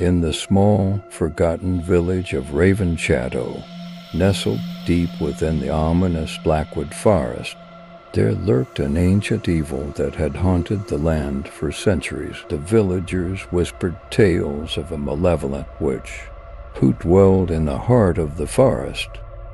In the small, forgotten village of Ravenshadow, nestled deep within the ominous Blackwood Forest, there lurked an ancient evil that had haunted the land for centuries. The villagers whispered tales of a malevolent witch who dwelled in the heart of the forest,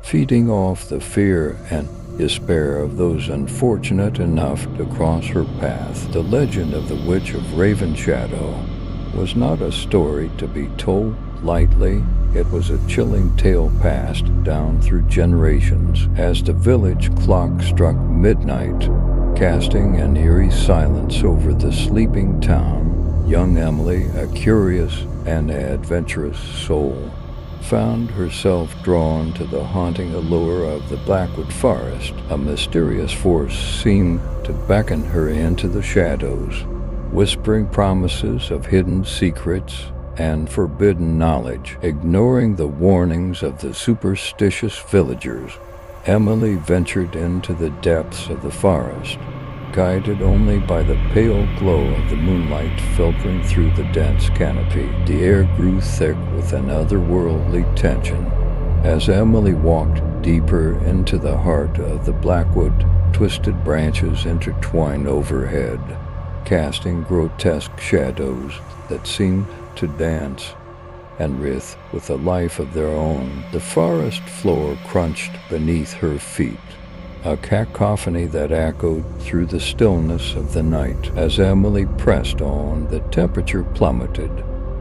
feeding off the fear and despair of those unfortunate enough to cross her path. The legend of the Witch of Ravenshadow was not a story to be told lightly. It was a chilling tale passed down through generations as the village clock struck midnight, casting an eerie silence over the sleeping town. Young Emily, a curious and adventurous soul, found herself drawn to the haunting allure of the Blackwood Forest. A mysterious force seemed to beckon her into the shadows, whispering promises of hidden secrets and forbidden knowledge. Ignoring the warnings of the superstitious villagers, Emily ventured into the depths of the forest, guided only by the pale glow of the moonlight filtering through the dense canopy. The air grew thick with an otherworldly tension as Emily walked deeper into the heart of the Blackwood. Twisted branches intertwined overhead, casting grotesque shadows that seemed to dance and writhe with a life of their own. The forest floor crunched beneath her feet, a cacophony that echoed through the stillness of the night. As Emily pressed on, the temperature plummeted,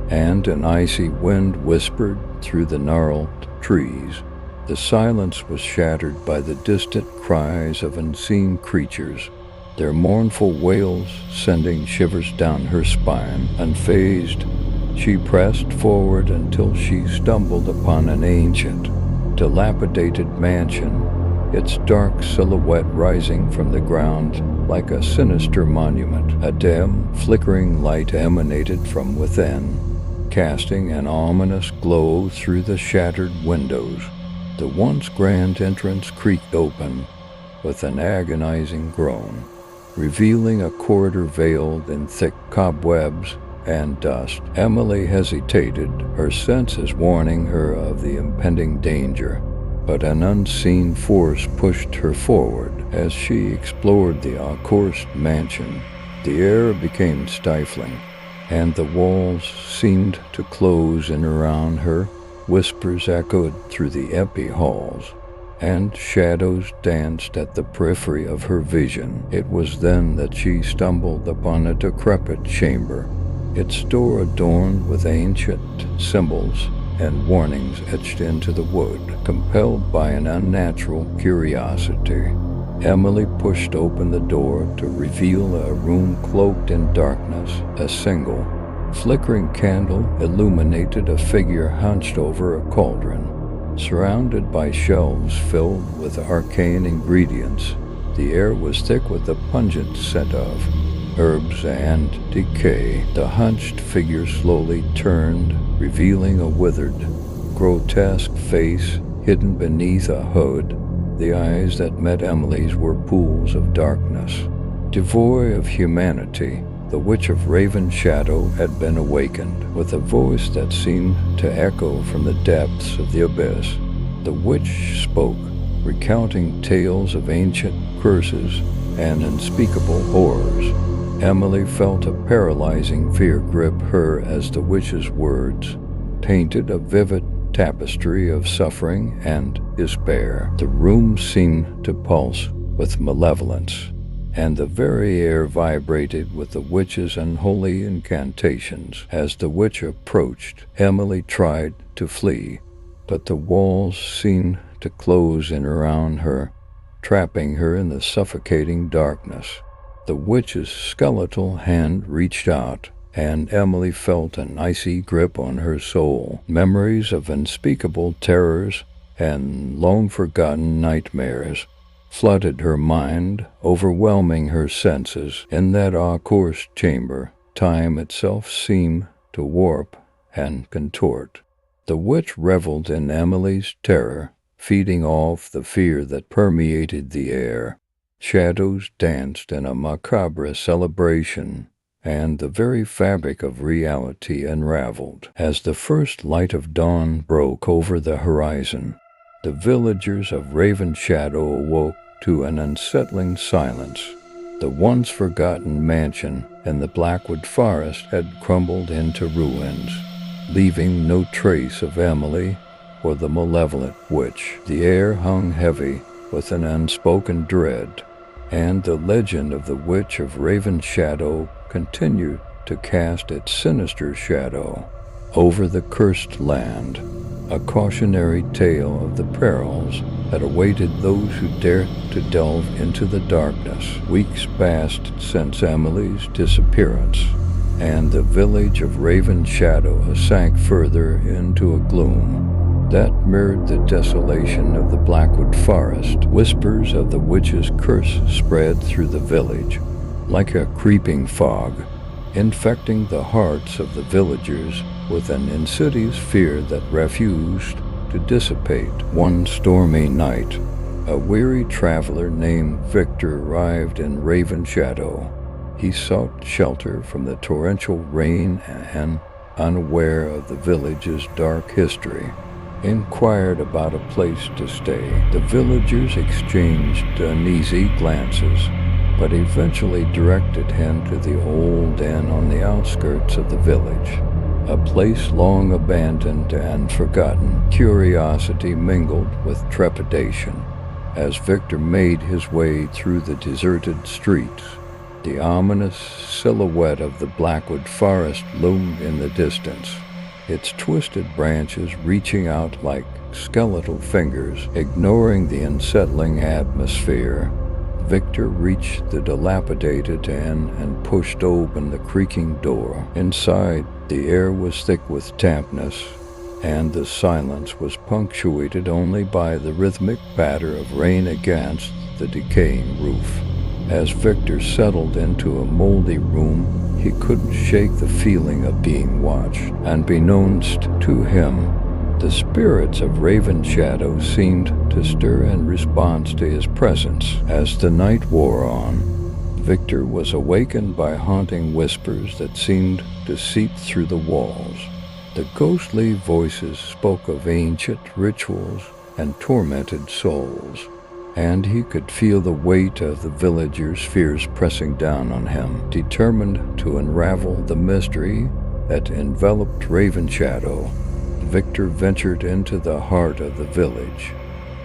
and an icy wind whispered through the gnarled trees. The silence was shattered by the distant cries of unseen creatures, their mournful wails sending shivers down her spine. Unfazed, she pressed forward until she stumbled upon an ancient, dilapidated mansion, its dark silhouette rising from the ground like a sinister monument. A dim, flickering light emanated from within, casting an ominous glow through the shattered windows. The once grand entrance creaked open with an agonizing groan, revealing a corridor veiled in thick cobwebs and dust. Emily hesitated, her senses warning her of the impending danger, but an unseen force pushed her forward. As she explored the accursed mansion, the air became stifling, and the walls seemed to close in around her. Whispers echoed through the empty halls, and shadows danced at the periphery of her vision. It was then that she stumbled upon a decrepit chamber, its door adorned with ancient symbols and warnings etched into the wood. Compelled by an unnatural curiosity, Emily pushed open the door to reveal a room cloaked in darkness. A single, flickering candle illuminated a figure hunched over a cauldron, surrounded by shelves filled with arcane ingredients. The air was thick with the pungent scent of herbs and decay. The hunched figure slowly turned, revealing a withered, grotesque face hidden beneath a hood. The eyes that met Emily's were pools of darkness. Devoid of humanity, the Witch of Ravenshadow had been awakened. With a voice that seemed to echo from the depths of the abyss, the witch spoke, recounting tales of ancient curses and unspeakable horrors. Emily felt a paralyzing fear grip her as the witch's words painted a vivid tapestry of suffering and despair. The room seemed to pulse with malevolence, and the very air vibrated with the witch's unholy incantations. As the witch approached, Emily tried to flee, but the walls seemed to close in around her, trapping her in the suffocating darkness. The witch's skeletal hand reached out, and Emily felt an icy grip on her soul. Memories of unspeakable terrors and long-forgotten nightmares flooded her mind, overwhelming her senses. In that accursed chamber, time itself seemed to warp and contort. The witch reveled in Emily's terror, feeding off the fear that permeated the air. Shadows danced in a macabre celebration, and the very fabric of reality unraveled. As the first light of dawn broke over the horizon, the villagers of Ravenshadow awoke to an unsettling silence. The once forgotten mansion in the Blackwood Forest had crumbled into ruins, leaving no trace of Emily or the malevolent witch. The air hung heavy with an unspoken dread, and the legend of the Witch of Ravenshadow continued to cast its sinister shadow over the cursed land, a cautionary tale of the perils that awaited those who dared to delve into the darkness. Weeks passed since Emily's disappearance, and the village of Ravenshadow sank further into a gloom that mirrored the desolation of the Blackwood Forest. Whispers of the witch's curse spread through the village like a creeping fog, infecting the hearts of the villagers with an insidious fear that refused to dissipate. One stormy night, a weary traveler named Victor arrived in Ravenshadow. He sought shelter from the torrential rain and, unaware of the village's dark history, inquired about a place to stay. The villagers exchanged uneasy glances, but eventually directed him to the old inn on the outskirts of the village, a place long abandoned and forgotten. Curiosity mingled with trepidation as Victor made his way through the deserted streets. The ominous silhouette of the Blackwood Forest loomed in the distance, its twisted branches reaching out like skeletal fingers. Ignoring the unsettling atmosphere, Victor reached the dilapidated inn and pushed open the creaking door. Inside, the air was thick with dampness, and the silence was punctuated only by the rhythmic patter of rain against the decaying roof. As Victor settled into a moldy room, he couldn't shake the feeling of being watched. Unbeknownst to him, the spirits of Ravenshadow seemed to stir in response to his presence. As the night wore on, Victor was awakened by haunting whispers that seemed to seep through the walls. The ghostly voices spoke of ancient rituals and tormented souls, and he could feel the weight of the villagers' fears pressing down on him. Determined to unravel the mystery that enveloped Ravenshadow, Victor ventured into the heart of the village,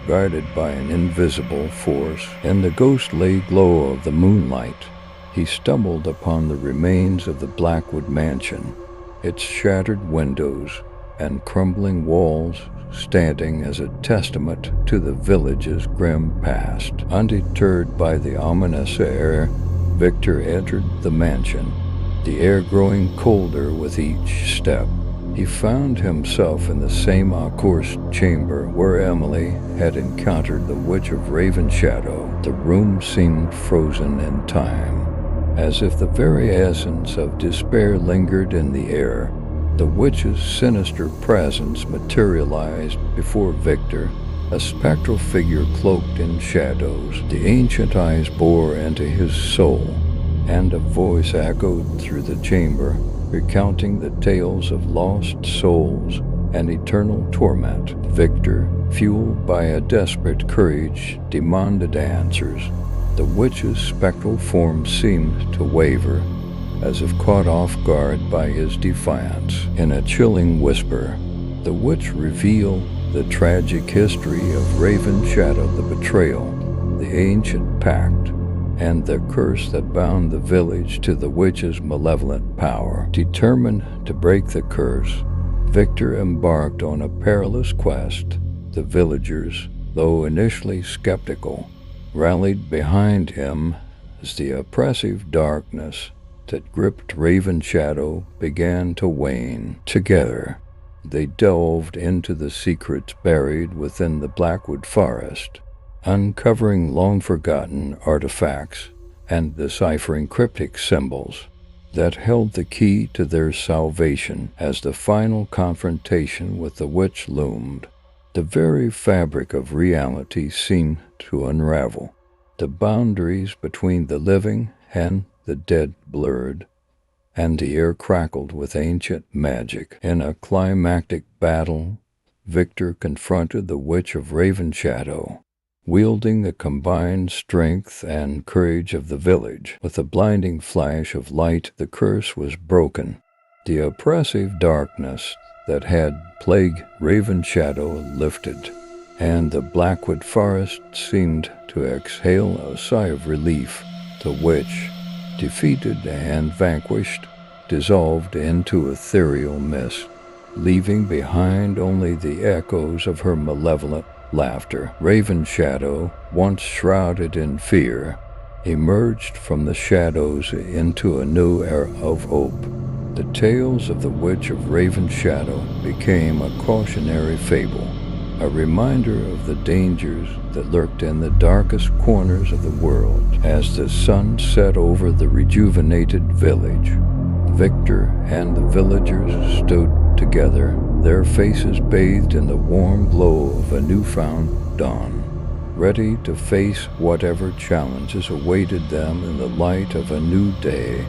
guided by an invisible force. In the ghostly glow of the moonlight, he stumbled upon the remains of the Blackwood Mansion, its shattered windows and crumbling walls standing as a testament to the village's grim past. Undeterred by the ominous air, Victor entered the mansion, the air growing colder with each step. He found himself in the same accursed chamber where Emily had encountered the Witch of Ravenshadow. The room seemed frozen in time, as if the very essence of despair lingered in the air. The witch's sinister presence materialized before Victor, a spectral figure cloaked in shadows. The ancient eyes bored into his soul, and a voice echoed through the chamber, recounting the tales of lost souls and eternal torment. Victor, fueled by a desperate courage, demanded answers. The witch's spectral form seemed to waver, as if caught off guard by his defiance. In a chilling whisper, the witch revealed the tragic history of Ravenshadow, the betrayal, the ancient pact, and the curse that bound the village to the witch's malevolent power. Determined to break the curse, Victor embarked on a perilous quest. The villagers, though initially skeptical, rallied behind him as the oppressive darkness that gripped Ravenshadow began to wane. Together, they delved into the secrets buried within the Blackwood Forest, uncovering long-forgotten artifacts and deciphering cryptic symbols that held the key to their salvation. As the final confrontation with the witch loomed, the very fabric of reality seemed to unravel. The boundaries between the living and the dead blurred, and the air crackled with ancient magic. In a climactic battle, Victor confronted the Witch of Ravenshadow, wielding the combined strength and courage of the village. With a blinding flash of light, the curse was broken. The oppressive darkness that had plagued Ravenshadow lifted, and the Blackwood Forest seemed to exhale a sigh of relief. The witch, defeated and vanquished, dissolved into ethereal mist, leaving behind only the echoes of her malevolent laughter. Ravenshadow, once shrouded in fear, emerged from the shadows into a new era of hope. The tales of the Witch of Ravenshadow became a cautionary fable, a reminder of the dangers that lurked in the darkest corners of the world. As the sun set over the rejuvenated village, Victor and the villagers stood together, their faces bathed in the warm glow of a newfound dawn, ready to face whatever challenges awaited them in the light of a new day.